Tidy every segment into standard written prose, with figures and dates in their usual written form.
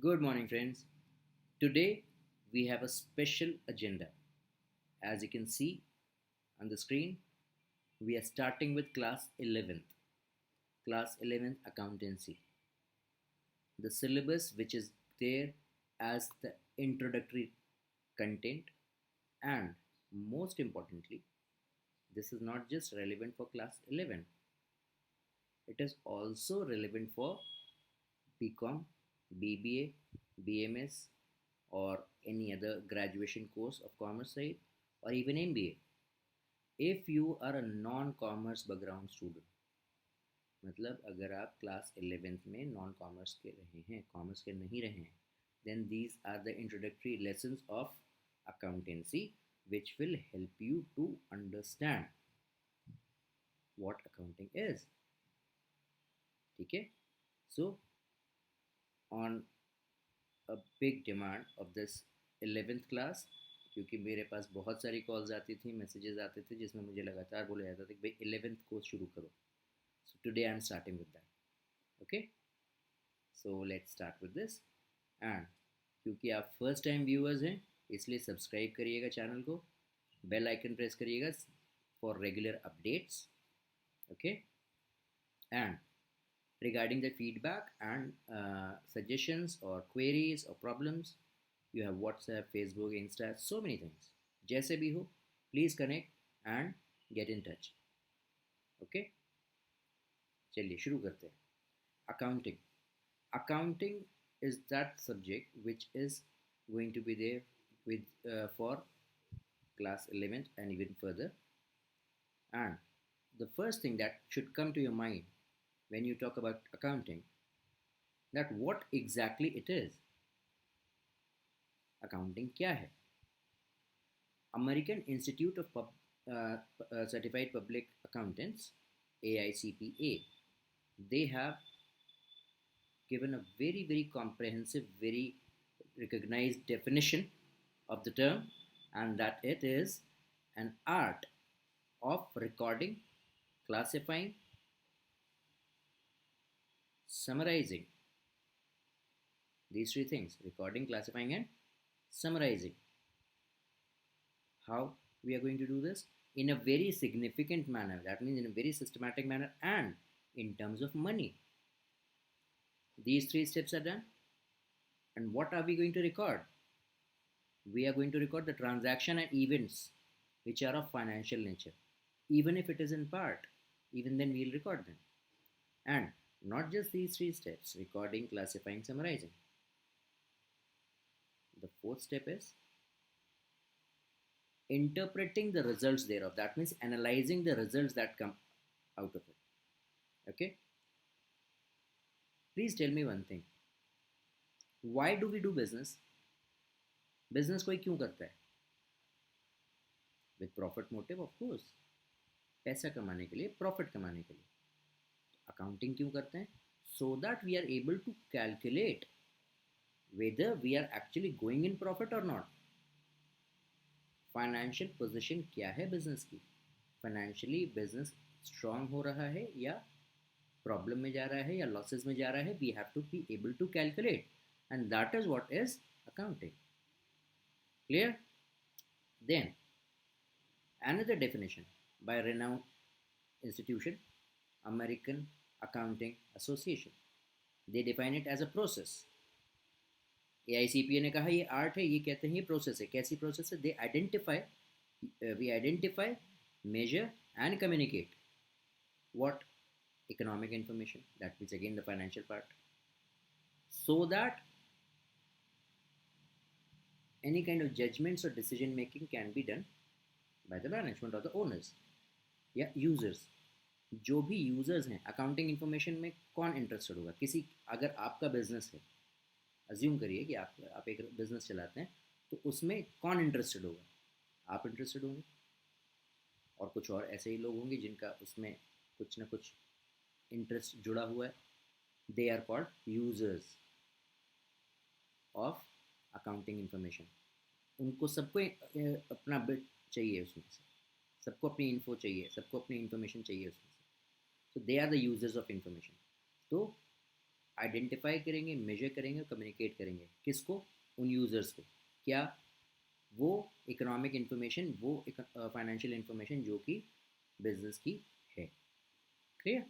Good morning, friends. Today we have a special agenda. As you can see on the screen, we are starting with class 11th accountancy. The syllabus, which is there as the introductory content, and most importantly, this is not just relevant for class 11, it is also relevant for BCom, BBA, BMS, or any other graduation course of commerce side, or even MBA. If you are a non-commerce background student, मतलब अगर आप class 11th में non commerce के रहे हैं, commerce के नहीं रहे हैं, then these are the introductory lessons of accountancy which will help you to understand what accounting is. ठीक है? So on a big demand of this 11th class, क्योंकि मेरे पास बहुत सारी कॉल्स आती थी, मैसेजेस आते थे जिसमें मुझे लगातार बोला जाता था कि भाई 11th कोर्स शुरू करो. So today I am starting with that. Okay, so let's start with this. And क्योंकि आप फर्स्ट टाइम व्यूअर्स हैं, इसलिए सब्सक्राइब करिएगा चैनल को, बेल आइकन प्रेस करिएगा for regular updates. Okay, and regarding the feedback and suggestions or queries or problems, you have WhatsApp, Facebook, Insta, so many things. जैसे भी हो, please connect and get in touch. Okay, चलिए शुरू करते हैं. Accounting is that subject which is going to be there with for class 11th and even further. And the first thing that should come to your mind when you talk about accounting, that what exactly it is. Accounting क्या है? American Institute of Certified Public Accountants, AICPA, they have given a very comprehensive, very recognized definition of the term, and that it is an art of recording, classifying, summarizing. These three things: recording, classifying, and summarizing. How we are going to do this? In a very significant manner. That means in a very systematic manner and in terms of money. These three steps are done. And what are we going to record? We are going to record the transaction and events which are of financial nature. Even if it is in part, even then we'll record them. And not just these three steps: recording, classifying, summarizing. The fourth step is interpreting the results thereof. That means analyzing the results that come out of it. Okay? Please tell me one thing. Why do we do business? Business कोई क्यों करता है? With profit motive, of course. पैसा कमाने के लिए, profit कमाने के लिए. अकाउंटिंग क्यों करते हैं? So that we are able to calculate whether we are actually going in profit or not. Financial position क्या है बिजनेस की? फाइनेंशियली बिजनेस स्ट्रांग हो रहा है या प्रॉब्लम में जा रहा है या लॉसेस में जा रहा है? We have to be able to calculate, and that is what is accounting. Clear? Then another definition by renowned institution, American Accounting Association. They define it as a process. AICPA ने कहा ये art है, ये कहते हैं ये process है. कैसी प्रोसेस है? They identify, we identify, measure and communicate what? Economic information, that means again the financial part, so that any kind of judgments or decision making can be done by the management or the owners या users. जो भी users हैं, accounting information में कौन interested होगा? किसी, अगर आपका बिजनेस है, अज्यूम करिए कि आप एक बिजनेस चलाते हैं, तो उसमें कौन इंटरेस्टेड होगा? आप इंटरेस्टेड होंगे, और कुछ और ऐसे ही लोग होंगे जिनका उसमें कुछ ना कुछ इंटरेस्ट जुड़ा हुआ है. They are called users of accounting information. उनको सबको अपना बिट चाहिए उसमें से, सबको अपनी इन्फो चाहिए, सबको अपनी इन्फॉर्मेशन चाहिए उसमें से. So they are the users of information. तो आइडेंटिफाई करेंगे, मेजर करेंगे, कम्युनिकेट करेंगे। किसको? उन यूज़र्स को। क्या? वो इकोनॉमिक इन्फॉर्मेशन, वो फाइनेंशियल इन्फॉर्मेशन जो कि बिजनेस की है। क्लियर?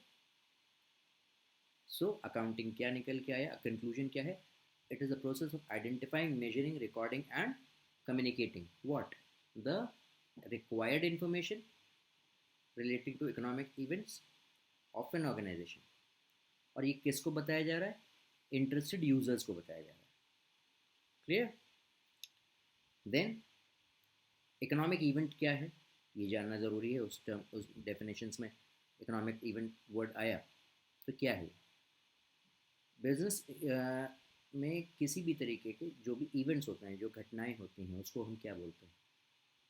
सो अकाउंटिंग क्या निकल के आया, कंक्लूजन क्या है? It is a process of identifying, measuring, recording and communicating what the required information relating to economic events of an organisation. और ये किसको बताया जा रहा है? इंटरेस्टेड यूजर्स को बताया जा रहा है। क्लियर? देन इकोनॉमिक इवेंट क्या है, ये जानना ज़रूरी है। उस टर्म, उस डेफिनेशंस में इकोनॉमिक इवेंट वर्ड आया तो क्या है? बिजनेस में किसी भी तरीके के जो भी इवेंट्स होते हैं, जो घटनाएं होती हैं, उसको हम क्या बोलते हैं?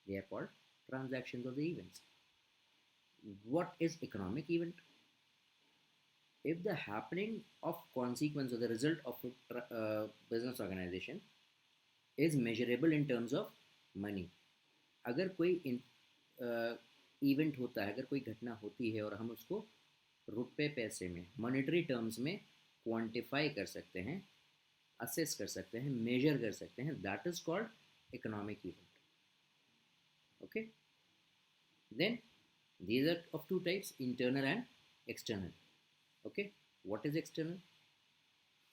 They are called transactions of the events. What is economic event? If the happening of consequence or the result of a business organization is measurable in terms of money, अगर कोई इवेंट होता है, अगर कोई घटना होती है और हम उसको रुपए पैसे में, मॉनेटरी टर्म्स में क्वांटिफाई कर सकते हैं, असेस कर सकते हैं, मेजर कर सकते हैं, that is called economic event. Okay, then these are of two types, internal and external. Okay, what is external?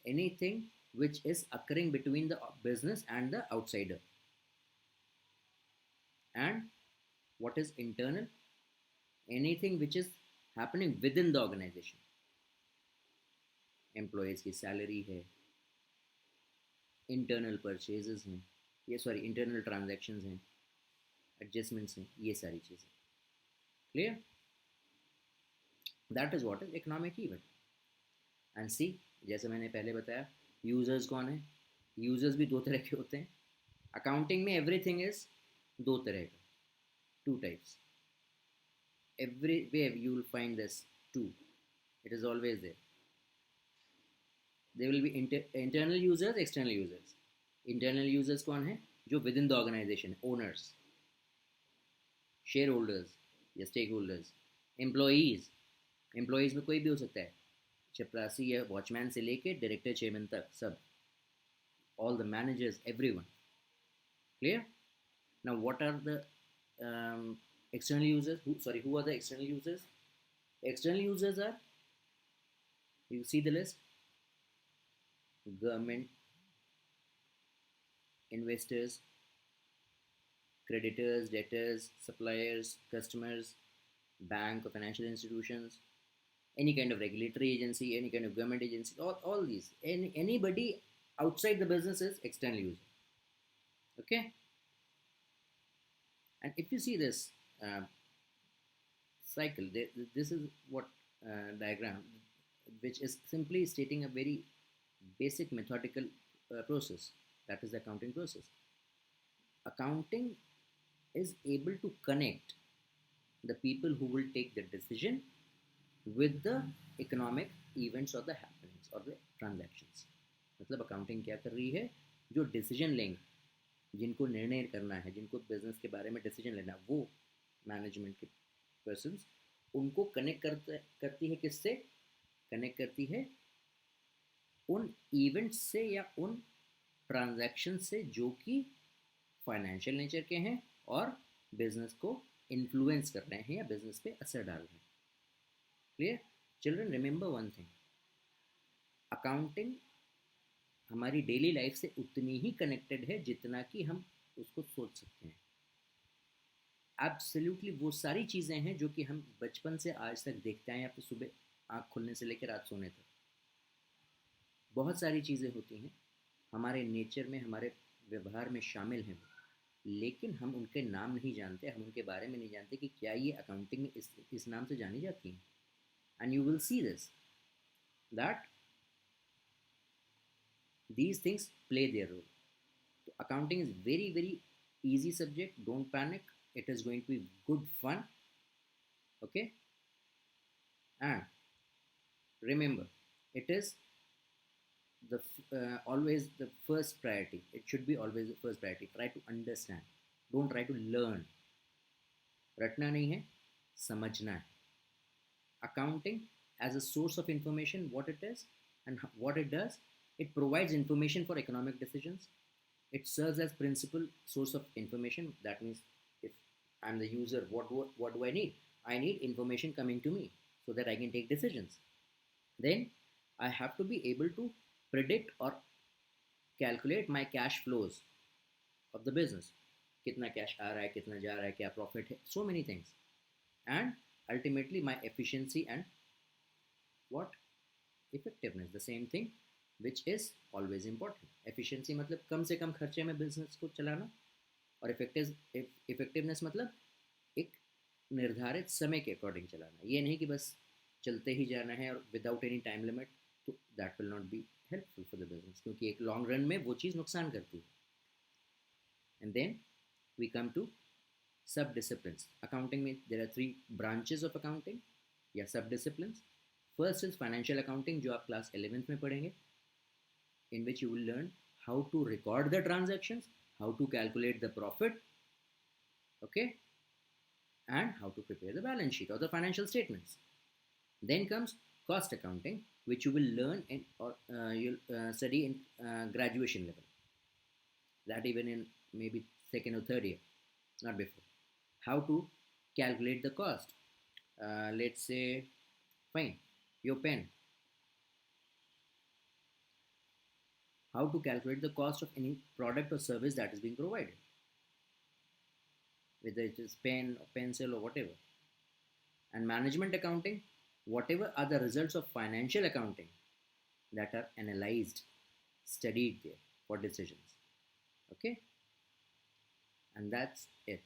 Anything which is occurring between the business and the outsider. And what is internal? Anything which is happening within the organization. Employees की salary है, internal purchases हैं, ये sorry internal transactions हैं, adjustments हैं, ये सारी चीज़ें। Clear? That is what is economic event. And see, जैसे मैंने पहले बताया, यूज़र्स कौन है? यूज़र्स भी दो तरह के होते हैं। अकाउंटिंग में एवरीथिंग इज दो तरह का, two types. Everywhere you will find this two. It is always there. There will be internal users, external users. Internal users कौन है? जो within the organization, owners, shareholders या stakeholders, employees. Employees में कोई भी हो सकता है, चपरासी या वॉचमैन से लेके डायरेक्टर चेयरमैन तक, सब, all the managers, everyone. Clear? Now what are the external users? Who are the external users? External users are, you see the list: government, investors, creditors, debtors, suppliers, customers, bank or financial institutions, any kind of regulatory agency, any kind of government agency, all these. Anybody outside the business is external user. Okay? And if you see this cycle, this is what diagram, which is simply stating a very basic methodical process, that is the accounting process. Accounting is able to connect the people who will take the decision with the economic events or the happenings or the transactions. मतलब accounting क्या कर रही है? जो decision लेंगे, जिनको निर्णय करना है, जिनको बिजनेस के बारे में डिसीजन लेना है, वो मैनेजमेंट के पर्सन्स, उनको कनेक्ट करती है। किससे कनेक्ट करती है? उन इवेंट्स से या उन ट्रांजैक्शन से जो कि फाइनेंशियल नेचर के हैं और बिजनेस को इन्फ्लुएंस कर रहे हैं या बिजनेस पे असर डाल रहे हैं। Clear? Children, remember one thing, accounting हमारी डेली लाइफ से उतनी ही कनेक्टेड है जितना कि हम उसको सोच सकते हैं। एब्सोल्युटली वो सारी चीज़ें हैं जो कि हम बचपन से आज तक देखते हैं, या फिर सुबह आँख खुलने से लेकर रात सोने तक। बहुत सारी चीज़ें होती हैं हमारे नेचर में, हमारे व्यवहार में शामिल हैं, लेकिन हम उनके नाम नहीं जानते, हम उनके बारे में नहीं जानते कि क्या ये अकाउंटिंग में इस नाम से जानी जाती हैं। And you will see this, that these things play their role. So accounting is very easy subject. Don't panic. It is going to be good fun. Okay. And remember, it is the always the first priority. It should be always the first priority. Try to understand. Don't try to learn. रटना नहीं है, समझना है. Accounting as a source of information, what it is? And what it does, it provides information for economic decisions. It serves as principal source of information. That means if I'm the user, what do I need? I need information coming to me so that I can take decisions. Then I have to be able to predict or calculate my cash flows of the business. कितना cash आ रहा है, कितना जा रहा है, क्या profit है, so many things. And ultimately my efficiency and what, effectiveness, the same thing, which is always important. Efficiency मतलब कम से कम खर्चे में business को चलाना, और effectiveness मतलब एक निर्धारित समय के अकॉर्डिंग चलाना. ये नहीं कि बस चलते ही जाना है और विदाउट एनी टाइम लिमिट, तो that will not be helpful for the business, क्योंकि एक लॉन्ग रन में वो चीज़ नुकसान करती है. And then we come to sub disciplines. Accounting में there are 3 branches of accounting या sub disciplines. First is financial accounting, जो आप क्लास 11th में पढ़ेंगे, in which you will learn how to record the transactions, how to calculate the profit, okay, and how to prepare the balance sheet or the financial statements. Then comes cost accounting, which you will learn in or you'll study in graduation level, that even in maybe second or third year, not before. How to calculate the cost. Let's say, fine, your pen. How to calculate the cost of any product or service that is being provided, whether it is pen or pencil or whatever. And management accounting, whatever are the results of financial accounting that are analyzed, studied there for decisions. Okay? And that's it.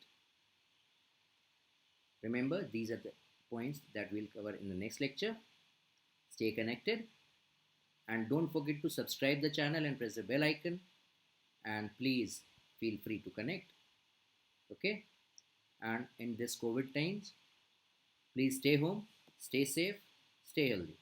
Remember, these are the points that we'll cover in the next lecture. Stay connected and don't forget to subscribe the channel and press the bell icon, and please feel free to connect. Okay? And in this COVID times, please stay home, stay safe, stay healthy.